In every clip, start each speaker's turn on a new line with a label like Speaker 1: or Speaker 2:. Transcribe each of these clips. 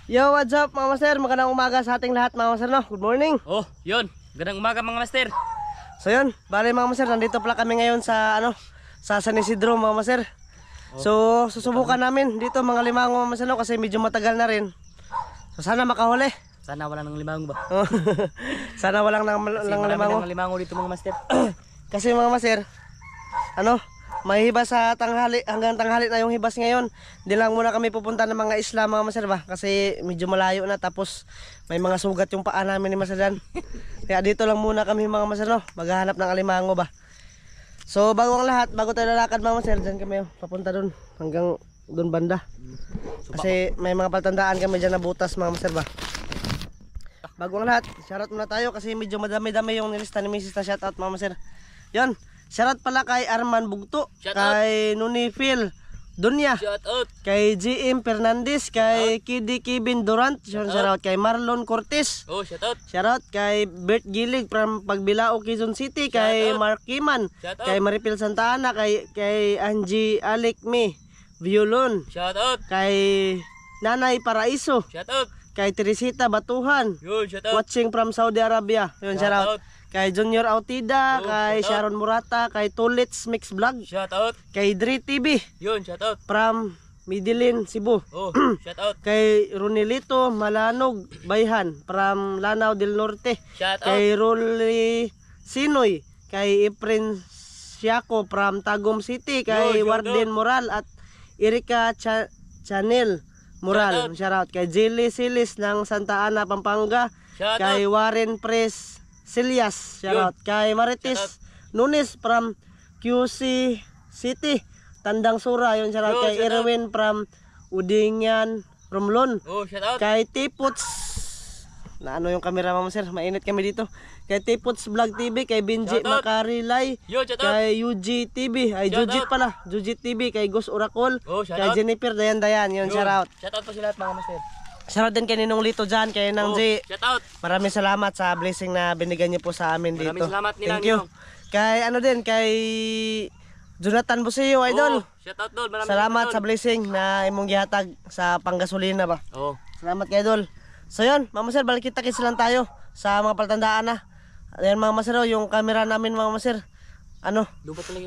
Speaker 1: Yo, what's up mga master? Magandang umaga sa ating lahat mga master, no? Good morning.
Speaker 2: Oh, yun. Magandang umaga mga master.
Speaker 1: So yun, bale mga master, nandito pala kami ngayon sa sa San Isidro mga master. So susubukan namin dito mga limango mga master, no? Kasi medyo matagal na rin. So sana makahuli.
Speaker 2: Sana wala nang limango ba?
Speaker 1: Sana walang
Speaker 2: Kasi
Speaker 1: limango.
Speaker 2: ng limango dito mga master.
Speaker 1: Kasi mga master, may hibas sa tanghali, hanggang tanghali na yung hibas ngayon. Di lang muna kami pupunta ng mga isla mga master ba, kasi medyo malayo na, tapos may mga sugat yung paa namin ni Master Dan. Kaya dito lang muna kami mga master, no, maghahanap ng alimango ba. So bago ang lahat, bago tayo lalakad mga master, dyan kami papunta dun, hanggang dun banda. Kasi may mga patandaan kami dyan na butas mga master ba. Bago ang lahat, shoutout muna tayo kasi medyo madami-dami yung nilista ni Mrs. na shoutout mga master. Yun, shoutout pala kay Arman Bugto, kay Nunifil Dunya, kay GM Fernandez, kay Kidi Kevin Durant, shoutout kay Marlon Cortez, shoutout kay Bert Gilig from Pagbilao, Quezon City, kay Mark Kiman, kay Maripil Santa Ana, kay Angie Alikmi Violon, kay Nanay Paraiso, kay Teresita Batuhan, watching from Saudi Arabia, yun, shoutout kay Junior Autida, kay Sharon Murata, kay Tulits Mix Vlog, kay Dre TV, from Midilin, Cebu, kay Runilito Malanog Bayhan, from Lanao del Norte, kay Rolly Sinoy, kay Efren Siako from Tagum City, kay Warden Moral at Erika Chanel Moral, shoutout kay Jilly Silis ng Santa Ana, Pampanga, kay Warren Pres Silyas, shoutout kay Marites Nunes from QC City, Tandang Sura, yun, shoutout kay Erwin from Udingan Romlon, kay Tipots na yung camera mga sir, mainit kami dito, kay Tipots Vlog TV, kay Benji Makarilay, kay UG TV, ay Jujit pala, Jujit TV, kay Gus Oracol, kay Jennifer Dayan, yun, shoutout
Speaker 2: Po sila lahat mga master.
Speaker 1: shoutout din kay Ninong Lito dyan, kay Nang J. Maraming salamat sa blessing na binigyan niyo po sa amin dito.
Speaker 2: Maraming salamat nila.
Speaker 1: Thank you. Kay kay Jonathan Buseo, idol.
Speaker 2: Shoutout dol, maraming
Speaker 1: salamat sa blessing na imong gihatag sa panggasolina ba. Salamat kay idol. So yun, mga maser, balik kita-kits lang tayo sa mga palatandaan na. Ayan mga maser, yung camera namin mga maser.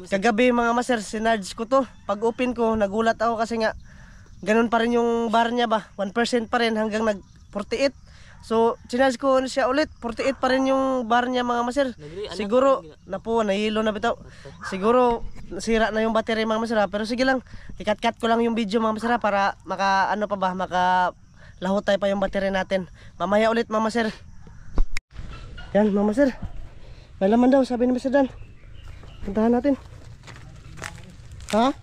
Speaker 1: Kagabi mga maser, sinarge ko to. Pag open ko, nagulat ako kasi nga ganun pa rin yung bar niya ba, 1% pa rin hanggang nag 48. So sinarge ko siya ulit, 48 pa rin yung bar niya mga maser. Siguro nahilo na bitaw. Siguro nasira na yung battery mga maser, pero sige lang, ikat-cut ko lang yung video mga maser para maka lahutay pa yung battery natin. Mamaya ulit mga maser. Yan mga maser, may laman daw sabi ni Master Dan. Puntahan natin. Ha?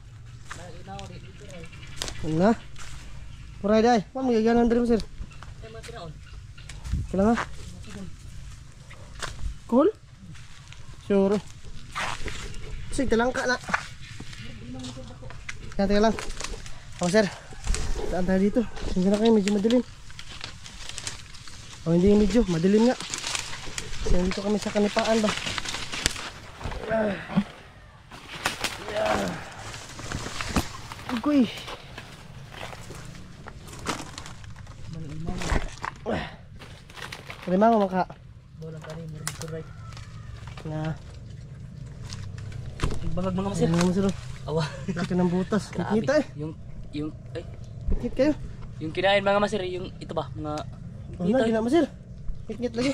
Speaker 1: Na. Muray day. Wa magaganan diri sir. Kailan nga? Cool? Sure. Sige lang ka na. Kaya lang. Oh sir. Saan tayo dito? Hindi na kayo, medyo madilim. Oh hindi medyo, madilim nga. Kasi dito kami sa kanipaan ba. Uy. Limango maka.
Speaker 2: Bolang kani mo rin right.
Speaker 1: Na.
Speaker 2: Bangag mga master.
Speaker 1: Mga master.
Speaker 2: Awa.
Speaker 1: Laki ng butas. Kita
Speaker 2: Yung
Speaker 1: Pikit kayo.
Speaker 2: Yung kinain mga master, yung ito ba, mga
Speaker 1: Wala, gina master. Pikit lagi.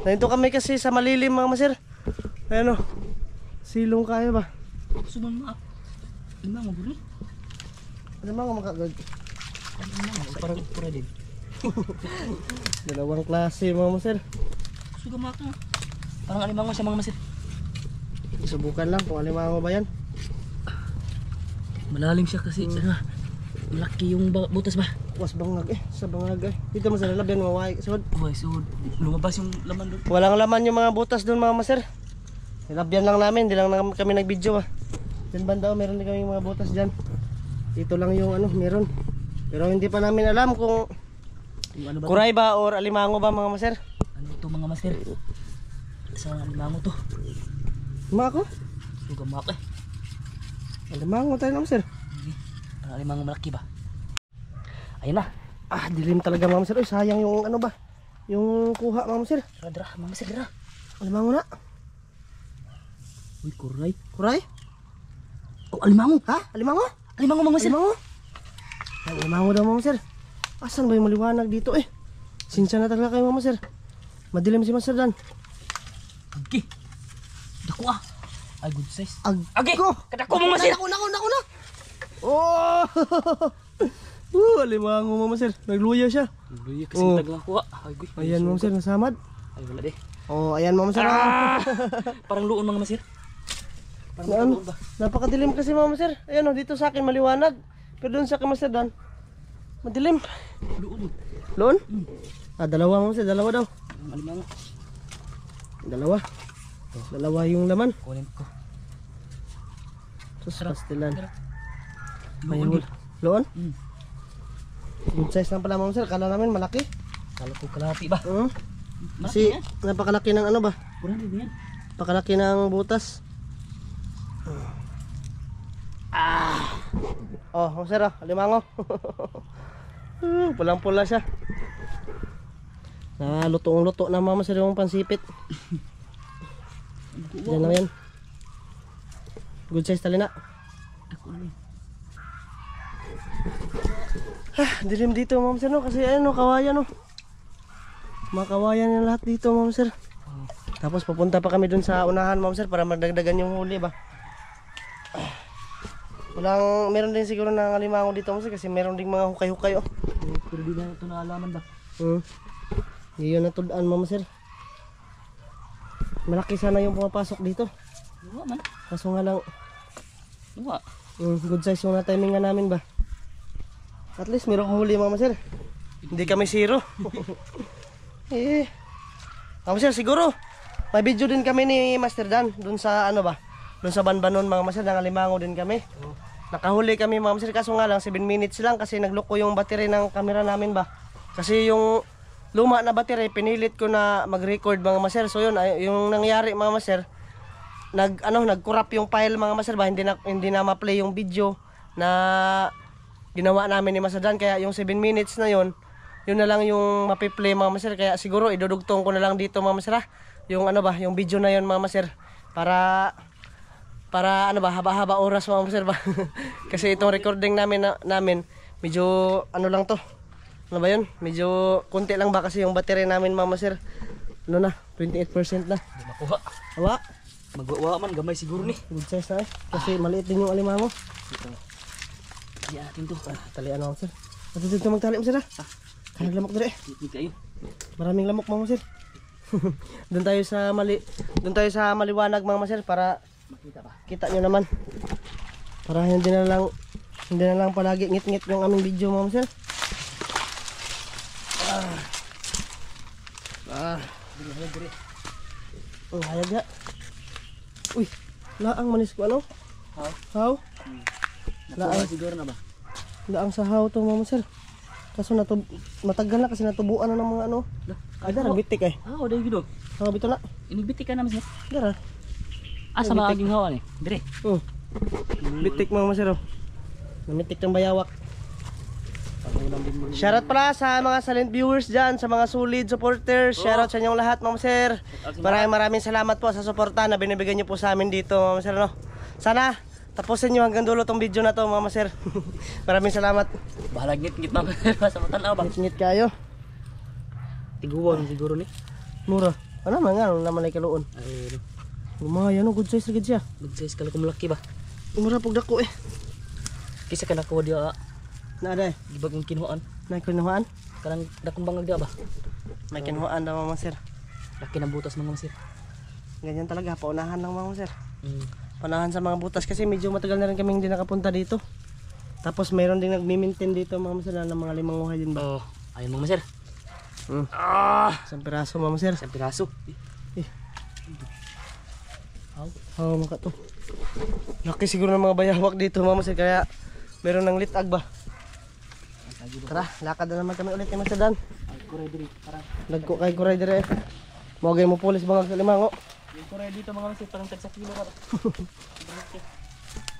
Speaker 1: Nandito kami kasi sa malilim mga master. Ayan o. Silong kaya ba?
Speaker 2: suman mo up. Limango bro.
Speaker 1: Limango makagod.
Speaker 2: Parang pura din.
Speaker 1: Dalawang klase mga master.
Speaker 2: Suga mga ito. Parang alimango siya mga master.
Speaker 1: Subukan lang kung alimango ba yan.
Speaker 2: Malalim siya kasi malaki yung butas ba.
Speaker 1: Was bangag sa bangag dito mo sa lalabyan mawai sud.
Speaker 2: Hoy, so lumabas yung laman doon.
Speaker 1: Walang laman yung mga butas doon mga master. Nilabyan lang namin, di lang kami nag-video ba. Diyan banda meron din kami mga butas diyan. Ito lang yung meron. Pero hindi pa namin alam kung kuray ba or alimango ba mga master.
Speaker 2: Ano to mga master? Sa alimango to.
Speaker 1: Mako?
Speaker 2: Suga mak
Speaker 1: Alimango tayo na master.
Speaker 2: Alimango malaki ba? Ayun na.
Speaker 1: Dilim talaga mga sir. Uy, sayang yung ano ba? Yung kuha mga sir.
Speaker 2: Dra, mga sir, dra.
Speaker 1: Alimango na.
Speaker 2: Uy, kuray.
Speaker 1: Kuray?
Speaker 2: Oh, alimango.
Speaker 1: Ha? Alimango?
Speaker 2: Alimango, mga sir.
Speaker 1: Alimango? Ay, alimango daw mga sir. Asan ba yung maliwanag dito eh? Sinsya na talaga kayo mga sir. Madilim si Master Dan.
Speaker 2: Agi. Dako ah. Ay, good size.
Speaker 1: Agi!
Speaker 2: Kadako mga sir.
Speaker 1: Naku na! Oh! Alimango mga sir. Nagluya siya.
Speaker 2: Luya kasi
Speaker 1: Oh.
Speaker 2: taglang kuha. Ay, guy.
Speaker 1: Ayan mga sir, nasamad.
Speaker 2: Ay, wala de.
Speaker 1: Oh, ayan mga sir.
Speaker 2: Parang luon mga sir. Parang
Speaker 1: Naan?
Speaker 2: luon ba?
Speaker 1: Napakadilim kasi mga sir. Ayan oh, dito sa akin maliwanag. Pero doon sa kay Master Dan, madilim.
Speaker 2: Luon.
Speaker 1: Loon? Dalawa mga sir, dalawa daw.
Speaker 2: Alimango.
Speaker 1: Dalawa yung laman.
Speaker 2: Kunin ko.
Speaker 1: Sus, pastilan.
Speaker 2: Luon.
Speaker 1: Loon?
Speaker 2: Hmm.
Speaker 1: Good size lang pala mga sir. Kala namin malaki.
Speaker 2: Kala ko kalahati ba?
Speaker 1: Kasi napakalaki ng ano ba?
Speaker 2: Kurang din yan.
Speaker 1: Napakalaki ng butas. Oh, mga sir, alimango. Pulang-pula siya. Lutong-luto na mama sir yung pansipit. Diyan lang yan. Good size talina.
Speaker 2: Dako na.
Speaker 1: Dilim dito ma'am sir no, kasi ano, kawayan no. Mga kawayan yung lahat dito ma'am sir. Tapos papunta pa kami dun sa unahan ma'am sir para magdagdagan yung huli ba. Meron din siguro ng alimango dito ma'am sir kasi meron ding mga hukay-hukay oh.
Speaker 2: Pero di na ito naalaman ba?
Speaker 1: Yun na tudaan ma'am sir. Malaki sana yung pumapasok dito.
Speaker 2: Luwa man.
Speaker 1: Kaso nga lang,
Speaker 2: Luwa.
Speaker 1: good size yung na-timingan namin ba. At least meron huli mama sir. Hindi kami zero. Mama sir, siguro may video din kami ni Master Dan dun sa ano ba, dun sa Banbanon mga sir, ng alimango din kami. Nakahuli kami mga sir, kaso nga lang 7 minutes lang kasi nagloko yung battery ng camera namin ba. Kasi yung luma na battery pinilit ko na mag-record mga sir. So yun, yung nangyari mga sir, nag-corrupt yung file mga sir ba, hindi na ma-play yung video na ginawa namin ni Master Dan, kaya yung 7 minutes na yun na lang yung mapi-play mga sir. Kaya siguro idudugtong ko na lang dito mga sir yung ano ba, yung video na yun mga sir, para ano ba, haba-haba oras mga sir ba. Kasi itong recording namin medyo ano lang to, ano ba yun, medyo konti lang ba kasi yung battery namin mga sir, ano na, 28% na.
Speaker 2: Di makuha.
Speaker 1: Awa,
Speaker 2: Magwawa man, gamay siguro ni.
Speaker 1: good size na kasi maliit din yung alimango.
Speaker 2: Dito. Di atin to.
Speaker 1: Talian ako sir. Dito magtali mo sir Kaya lamok dire.
Speaker 2: Hindi kayo.
Speaker 1: Maraming lamok mga sir. Doon tayo sa maliwanag mga sir para
Speaker 2: Makita pa.
Speaker 1: kita nyo naman. Para hindi na lang palagi ngit-ngit yung aming video mga sir.
Speaker 2: Dire.
Speaker 1: Ang hayag nga. Uy, laang manis ko ano? How?
Speaker 2: Nakuha siguro na ba?
Speaker 1: Laang sa how to mga sir. Kaso matagal na kasi natubuan na ng mga ano. Ay, dara, bitik eh.
Speaker 2: Oh, dahil gino.
Speaker 1: Mga bito na.
Speaker 2: Inigbiti ka naman siya.
Speaker 1: Dara.
Speaker 2: Asa maaging hawa ni? Dire.
Speaker 1: Bitik mga sir. Namitik ng bayawak.
Speaker 2: Pangulam din mo.
Speaker 1: Shoutout pala sa mga silent viewers dyan, sa mga solid supporters. Shoutout sa inyong lahat mga sir. Maraming salamat po sa suporta na binibigyan nyo po sa amin dito mga sir. No? Sana tapusin nyo hanggang dulo tong video na to mga sir. Maraming salamat.
Speaker 2: Bahala ngit-ngit naman sa matanaw ba?
Speaker 1: Ngit-ngit kayo.
Speaker 2: Tiguan siguro ni.
Speaker 1: Mura. Ano man nga, naman ay kaluon.
Speaker 2: Ay,
Speaker 1: Umaya no, good size agad siya.
Speaker 2: mag-size kala ko malaki ba?
Speaker 1: Mura pag dako eh.
Speaker 2: Kisa ka nakuha diya.
Speaker 1: Naada eh.
Speaker 2: Gibag mong kinuhaan.
Speaker 1: May kinuhaan?
Speaker 2: Kanang dakong bangag diya ba?
Speaker 1: May kinuhaan daw mga sir.
Speaker 2: Laki ng butas mga masir.
Speaker 1: Ganyan talaga, paunahan lang mga sir. Paunahan sa mga butas kasi medyo matagal na rin kaming hindi nakapunta dito. Tapos mayroon ding nagmi-maintain dito mga sir ng mga limanguhay din ba?
Speaker 2: Oh, ayun mga masir.
Speaker 1: Isang piraso mga sir.
Speaker 2: Isang piraso.
Speaker 1: Oo, maka to. Laki siguro ng mga bayawak dito mga sir, kaya meron ng litag ba? Tara, lakad na naman kami ulit ni Master Dan.
Speaker 2: Kuray diri. Parang
Speaker 1: Nagko kay kuray dire. Mogay mo pulis bangag sa limango.
Speaker 2: yung kuray dito mga masir parang tag sa kilo ka.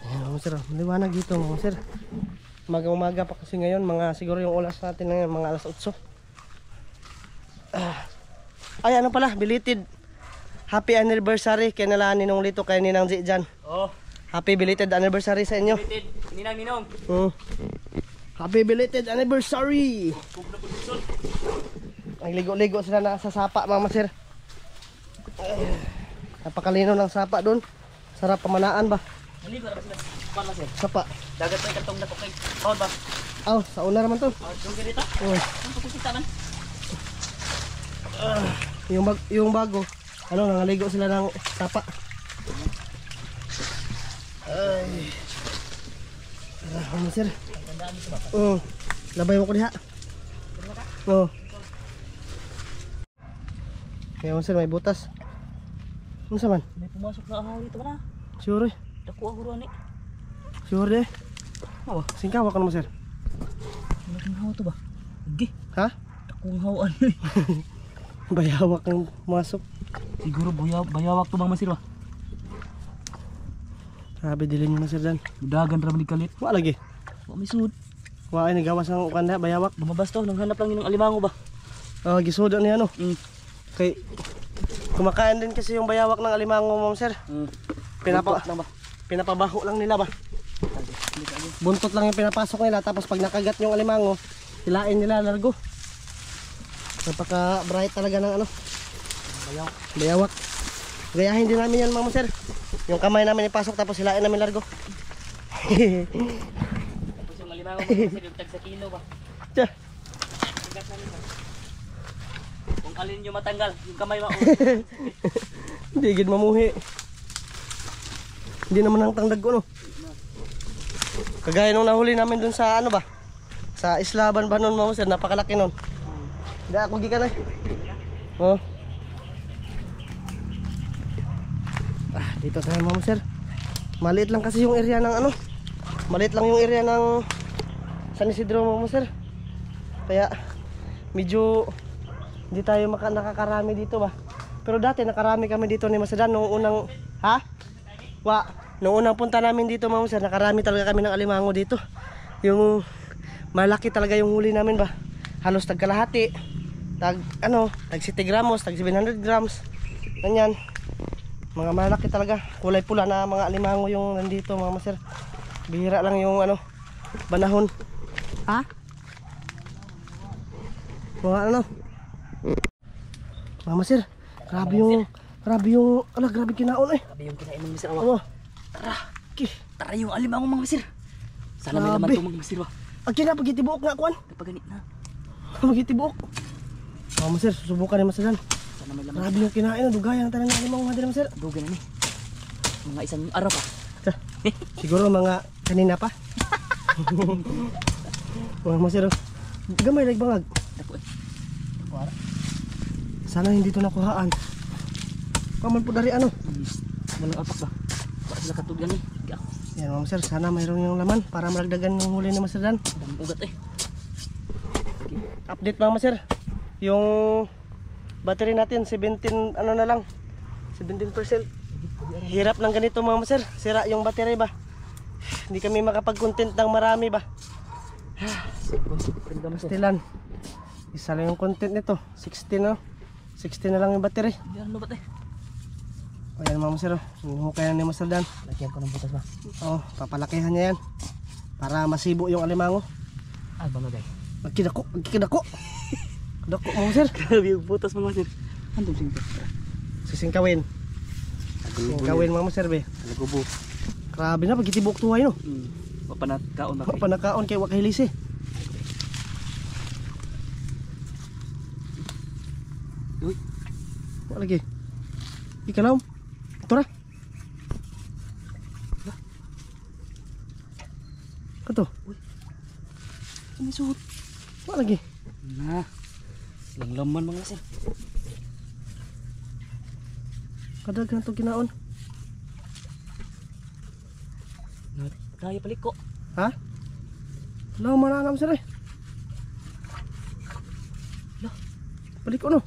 Speaker 1: Ayan mga sir, maliwanag dito mga sir. Umaga pa kasi ngayon, mga siguro yung oras natin ngayon, mga alas 8. Ay, ano pala, belated happy anniversary kay nala Ninong Lito kay Ninang J dyan.
Speaker 2: Oh,
Speaker 1: Happy belated anniversary sa inyo.
Speaker 2: belated. Ninang.
Speaker 1: Happy belated anniversary. Ang ligo-ligo sila na sa sapa, mga master. Napakalino ng sapa doon. Sarap pamanaan ba?
Speaker 2: Naligo na ba sila? Kuan Master.
Speaker 1: Sapa.
Speaker 2: Dagat pa katong dako kay. Bawal ba?
Speaker 1: Aw, sa una naman to.
Speaker 2: Yung ganito.
Speaker 1: Oh.
Speaker 2: Ang pagkikita man.
Speaker 1: Yung bago, ano, nangaligo sila ng sapa. Ay. Sir.
Speaker 2: Tandaan mo ba?
Speaker 1: Labay mo ko diha. Oo. Kaya sir, may butas. Ano sa man?
Speaker 2: May pumasok na ahaw dito na.
Speaker 1: Sure.
Speaker 2: Dako ang guruan ni.
Speaker 1: Sure eh.
Speaker 2: Oh,
Speaker 1: Singkawa ka naman sir.
Speaker 2: ano kang hawa to ba? Agi.
Speaker 1: Ha?
Speaker 2: Dako ang hawaan.
Speaker 1: Bayawak ng masok.
Speaker 2: Siguro bayawak to bang Master ba?
Speaker 1: Sabi dilin nyo na sir dan.
Speaker 2: Dagan ra man kalit.
Speaker 1: Wa lagi.
Speaker 2: Wa may sud.
Speaker 1: Wa ay nagawas ng ukanda, bayawak.
Speaker 2: Lumabas to nang hanap lang yun ng alimango ba?
Speaker 1: Gisudo ni ano.
Speaker 2: Mm.
Speaker 1: Kay kumakain din kasi yung bayawak ng alimango mo sir.
Speaker 2: Buntot lang ba?
Speaker 1: Pinapabaho lang nila ba? Buntot lang yung pinapasok nila, tapos pag nakagat yung alimango, hilain nila largo. Napaka bright talaga ng ano, bayawak. Gayahin din namin yan mga sir. Yung kamay namin ipasok, tapos hilain namin largo.
Speaker 2: Tapos yung alimango mo Master yung tag sa kilo ba?
Speaker 1: Tiyan.
Speaker 2: Tigat namin ba? Kung alin nyo matanggal, yung kamay mo.
Speaker 1: Hindi gid mamuhi. Hindi naman ang tangdag ko no. Kagaya nung nahuli namin dun sa ano ba? Sa Islaban ba nun mga sir, napakalaki nun. Hindi ako gikan eh. Oh. Dito tayo mga sir. Maliit lang kasi yung area ng ano. Maliit lang yung area ng San Isidro mga sir. Kaya medyo hindi tayo nakakarami dito ba. Pero dati nakarami kami dito ni Masadan nung unang nung unang punta namin dito mga sir, nakarami talaga kami ng alimango dito. Yung malaki talaga yung huli namin ba. Halos tag kalahati. Tag 60 gramos, tag 700 grams. Ganyan. Mga malaki talaga. Kulay pula na mga alimango yung nandito mga sir. Bihira lang yung banahon. Mga Mama sir, grabe kinaon eh.
Speaker 2: Sabi yung kinain ng Master.
Speaker 1: Ano?
Speaker 2: Tara yung alimango mga Master. Sana may laman
Speaker 1: Grabe.
Speaker 2: to mga Master ba?
Speaker 1: Agyan na, pagitibuok nga kuan.
Speaker 2: Kapag ganit na.
Speaker 1: Pagitibuok. Mama sir, susubukan ni Masadan.
Speaker 2: Sana may laman.
Speaker 1: Grabe yung kinain, dugayan talaga ng alimango nga din sir.
Speaker 2: Duga na ni. Mga isang araw pa.
Speaker 1: Siguro mga kanina pa. Mama sir, gamay like bangag.
Speaker 2: Dako eh. Dako ara.
Speaker 1: Sana hindi to nakuhaan. Paman po dari ano.
Speaker 2: Walang apak ba? Para sila katugan eh.
Speaker 1: Yan mama sir, sana mayroon yung laman para maragdagan yung huli ni Masadan.
Speaker 2: Daming ugat eh.
Speaker 1: Update mama sir. Yung battery natin 17 ano na lang. 17%. Hirap ng ganito mama sir. Sira yung battery ba. Hindi kami makapag-content ng marami ba. Stilan. Isa lang yung content nito. 16 no. 16 na lang yung battery.
Speaker 2: Hindi ano ba eh.
Speaker 1: Ayan mama sir. Hukay na ni Masadan.
Speaker 2: Lagyan ko ng butas ba?
Speaker 1: Oh, papalakihan niya yan. Para masibo yung alimango.
Speaker 2: Ay banga guys.
Speaker 1: Magkidako. Dako mama sir.
Speaker 2: Grabe yung butas mga Master. Andun singko.
Speaker 1: Sisingkawin. Sisingkawin mama sir be.
Speaker 2: Nagubo.
Speaker 1: Grabe na pagkitibok tuway no.
Speaker 2: Papanakaon ba?
Speaker 1: Panakaon kay wakahilisi.
Speaker 2: Uy.
Speaker 1: Wala lagi. Ikalaw. Ito ra. Kato.
Speaker 2: May suot.
Speaker 1: Wala lagi.
Speaker 2: Na. Lang laman mga Master.
Speaker 1: Kadag na ito kinaon.
Speaker 2: Kaya palik ko.
Speaker 1: Ha? Wala mananam sir eh.
Speaker 2: Lah.
Speaker 1: Balik ko no.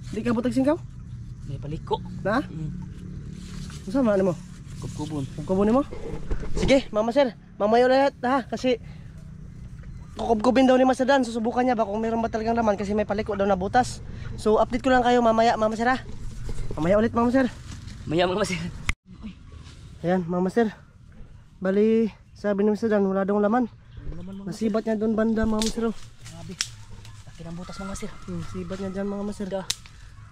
Speaker 1: Di ka butag singkaw?
Speaker 2: May palik ko.
Speaker 1: Na? Sama ano mo?
Speaker 2: Kubkubon.
Speaker 1: Kukunin mo? Sige, mama sir. mamaya ulit ha, kasi kukubkubin daw ni Masadan, susubukan niya ba kung meron ba talagang laman kasi may paliko daw na butas. So update ko lang kayo mamaya Mama Sir ha. Mamaya ulit Mama Sir.
Speaker 2: Maya mga masir.
Speaker 1: Ayan Mama Sir, bali sabi ni Masadan wala daw laman. Nasibat niya doon banda Mama Sir.
Speaker 2: Grabe. Laki ng butas mga masir.
Speaker 1: Sibat niya dyan mga Master.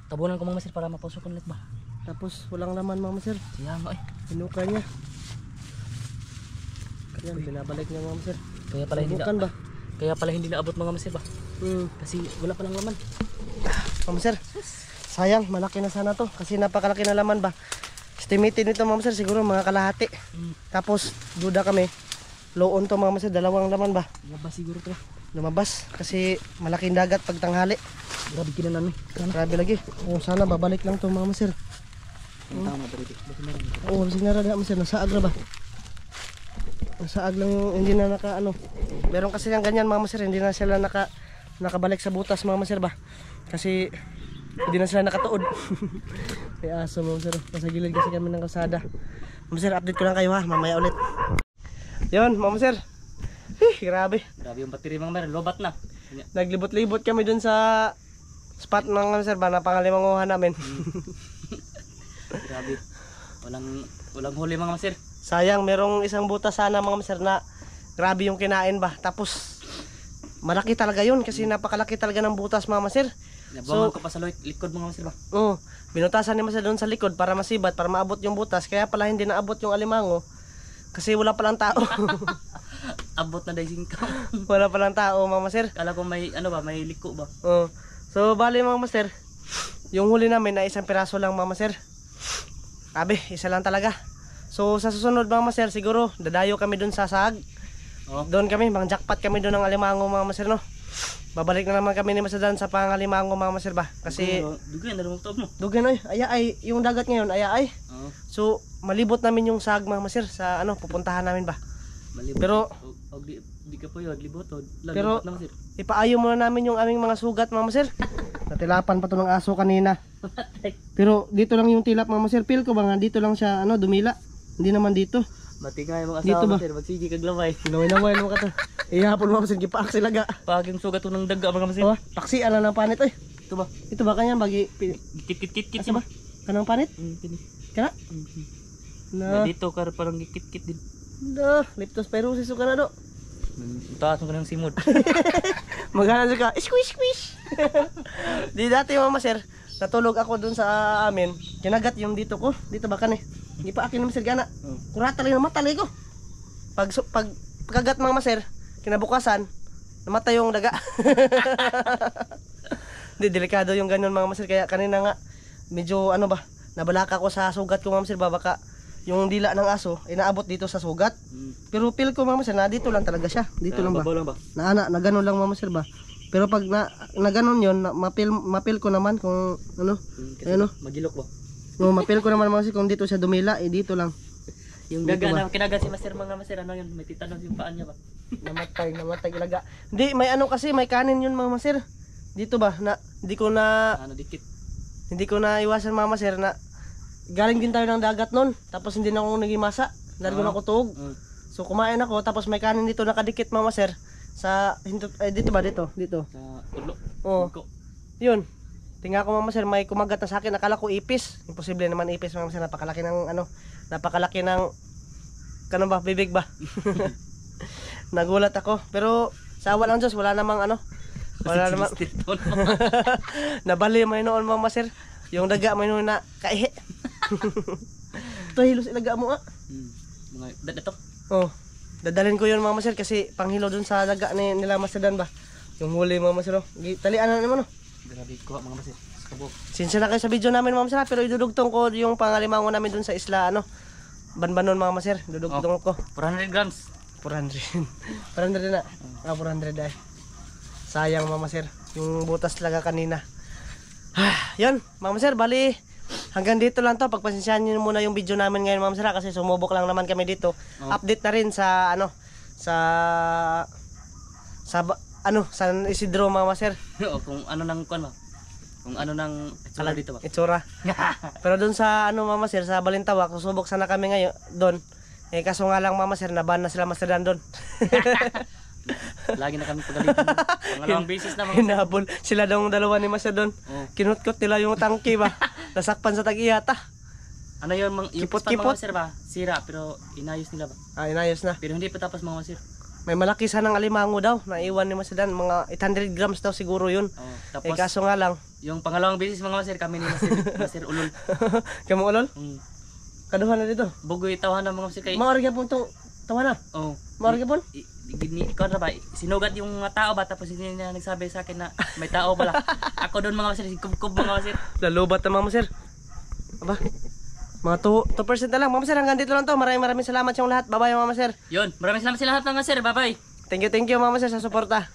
Speaker 2: Tabunan ko mga masir para mapasok ulit ba.
Speaker 1: Tapos walang laman mga Master.
Speaker 2: Siya nga
Speaker 1: Hinukay niya. Ayan, binabalik niya mga Master.
Speaker 2: Kaya pala hindi
Speaker 1: Subukan ba?
Speaker 2: Kaya pala hindi naabot mga masir ba. Kasi wala pa lang laman.
Speaker 1: Mga Master, sayang, malaki na sana to. Kasi napakalaki na laman ba. Estimated nito mga Master, siguro mga kalahati. Tapos, duda kami. Low on to mga Master, dalawang laman ba.
Speaker 2: Labas siguro to.
Speaker 1: Lumabas, kasi malaking dagat pag tanghali.
Speaker 2: Grabe kinanan
Speaker 1: Grabe lagi. Oh, sana babalik lang to mga Master.
Speaker 2: Tama ba rin.
Speaker 1: Oo, sinara na Master, nasaag na ba? Nasaag lang, hindi na naka ano. Meron kasi ng ganyan mga Master, hindi na sila nakabalik sa butas mga Master ba. Kasi hindi na sila nakatuod. May aso mga Master. Nasa gilid kasi kami ng kalsada. Mga Master, update ko lang kayo ha, mamaya ulit. Yun mga Master. Grabe.
Speaker 2: Grabe yung battery mga masir. Lobat na.
Speaker 1: Naglibot-libot kami dun sa spot mga Master ba na pangalimang uha namin.
Speaker 2: Grabe. Walang huli mga masir.
Speaker 1: Sayang, merong isang butas sana mga Master na grabe yung kinain ba. Tapos malaki talaga yun kasi napakalaki talaga ng butas mga Master.
Speaker 2: Nabangan ko pa sa likod mga masir ba.
Speaker 1: Oo, binutasan ni Master doon sa likod para masibat, para maabot yung butas. Kaya pala hindi naabot yung alimango kasi wala palang tao.
Speaker 2: Abot na dahil singkaw.
Speaker 1: Wala palang tao mga Master.
Speaker 2: Kala ko may ano ba, may liko ba.
Speaker 1: Oo. So bali mga Master, yung huli namin na isang piraso lang mga Master. Sabi, isa lang talaga. So sa susunod mga Master, siguro dadayo kami doon sa sahag. Doon kami, mang jackpot kami doon ng alimango mga Master no. Babalik na naman kami ni Masadan sa pangalimango mga Master ba. Kasi
Speaker 2: dugan na lumutog mo.
Speaker 1: dugan oy, ay yung dagat ngayon ay.
Speaker 2: Oo.
Speaker 1: So malibot namin yung sahag mga Master sa ano pupuntahan namin ba.
Speaker 2: Malibot.
Speaker 1: Pero
Speaker 2: di ka po yun, libot o.
Speaker 1: Pero
Speaker 2: na masir.
Speaker 1: ipaayo muna namin yung aming mga sugat mga Master. Natilapan pa to ng aso kanina. Pero dito lang yung tilap mga Master. Feel ko ba nga dito lang siya ano dumila. Hindi naman dito.
Speaker 2: Matingay mga
Speaker 1: Dito
Speaker 2: asawa
Speaker 1: ba?
Speaker 2: masir, magsige kag lamay.
Speaker 1: Laway mo ka to. Ihapon mo Master gipaak sila ga.
Speaker 2: Pag yung sugat ng daga mga masir.
Speaker 1: Oh, taksi ala ng panit oy.
Speaker 2: Ito ba?
Speaker 1: Ito ba kanya bagi
Speaker 2: Kit
Speaker 1: asa ba? Kanang panit?
Speaker 2: Pini.
Speaker 1: Kana?
Speaker 2: Na
Speaker 1: Na.
Speaker 2: dito kar parang kit din.
Speaker 1: Da, leptospirosis ka na do.
Speaker 2: Taas mo ka ng simod.
Speaker 1: Maghanan ka, squish squish. Di dati mama sir, natulog ako dun sa amin. Kinagat yung dito ko, dito ba kan eh. Hindi pa akin naman sir gana. Kurata lang naman talay ko. Pagkagat mga sir, kinabukasan, namatay yung daga. Hindi, delikado yung ganyan mga sir. Kaya kanina nga, medyo ano ba, nabalaka ko sa sugat ko mga sir ba, baka yung dila ng aso ay naabot dito sa sugat. Pero feel ko mga sir na dito lang talaga siya. Dito lang ba?
Speaker 2: Lang ba?
Speaker 1: Na ganun lang mga sir ba. Pero pag na ganun yun, mapil ko naman kung ano. Ano?
Speaker 2: Magilok ba?
Speaker 1: No, mapil ko naman mga sir kung dito siya dumila, eh dito lang.
Speaker 2: Yung
Speaker 1: Dito
Speaker 2: daga
Speaker 1: ba?
Speaker 2: na kinagat si Master mga Master, ano yun? May titanos yung paan niya ba?
Speaker 1: Namatay ilaga. Hindi, may ano kasi, may kanin yun mga sir. Dito ba na hindi ko na iwasan mga sir na galing din tayo ng dagat noon. Tapos hindi na ako nagimasa. Dahil ko na ako tuog. So kumain ako tapos may kanin dito nakadikit mga sir sa dito ba dito?
Speaker 2: Sa ulo.
Speaker 1: Oo. Yun. Tingnan ko mga sir may kumagat na sa akin. Akala ko ipis. Imposible naman ipis mga sir. Napakalaki ng ano, napakalaki ng kanong ba, bibig ba? Nagulat ako. Pero sa awa ng Diyos wala namang ano. Wala namang nabali may noon mga sir. Yung daga may noon na kaihi. Ito hilos ilaga mo ah.
Speaker 2: Mga dato.
Speaker 1: Oh. Dadalhin ko yun mga sir kasi panghilo dun sa daga nila Masadan ba. Yung huli mga sir. Talian na naman oh.
Speaker 2: Grabe ko mga Master. Kabog.
Speaker 1: Sinsya na kayo sa video namin mga sir pero idudugtong ko yung pangalimango namin dun sa isla ano. Banbanon mga sir. Dudugtong ko.
Speaker 2: 400 grams.
Speaker 1: 400. 400 na. 400 ay. Sayang mga sir. Yung butas talaga kanina. Yan mga sir, bali hanggang dito lang to. Pagpasensyahan niyo muna yung video namin ngayon mga sir kasi sumubok lang naman kami dito. Update na rin sa ano sa San Isidro mga sir.
Speaker 2: O kung ano nang kuan ba? Kung ano nang itsura dito ba?
Speaker 1: Itsura. Pero doon sa ano mama sir sa Balintawak susubok sana kami ngayon doon Eh kaso nga lang mga master, naban na sila Master Dandon.
Speaker 2: Lagi na kami pagalitan. Pangalawang beses na mga master.
Speaker 1: Hinabol sila daw ang dalawa ni Master Don.
Speaker 2: Oh.
Speaker 1: Kinutkot nila yung tangke ba. Nasakpan sa tag-iyata.
Speaker 2: Ano yun, yung
Speaker 1: Kipot-kipot.
Speaker 2: pispan mga master ba? Sira, pero inayos nila ba?
Speaker 1: Ah, inayos na.
Speaker 2: Pero hindi pa tapos mga master.
Speaker 1: May malaki sanang alimango daw. Naiwan ni Master Dan. Mga 800 grams daw siguro yun.
Speaker 2: Oh,
Speaker 1: Eh
Speaker 2: tapos,
Speaker 1: kaso nga lang.
Speaker 2: yung pangalawang beses mga master, kami ni Master, master Ulol.
Speaker 1: Kamu ulol? Kaduhan na dito.
Speaker 2: Bugoy tawahan ng mga master kay...
Speaker 1: Maorga po itong tawa na.
Speaker 2: Oh.
Speaker 1: Maorga po.
Speaker 2: Ikaw na ba, sinugat yung mga tao ba, tapos hindi na nagsabi sa akin na may tao pala. Ako doon mga master, kub-kub mga master.
Speaker 1: Lalubat na mga Master. Aba. Mga 2% na lang. Mga Master, hanggang dito lang to. Maraming salamat sa lahat. Bye-bye mga Master.
Speaker 2: Yun, maraming salamat sa lahat mga master, bye bye.
Speaker 1: Thank you mga Master sa suporta.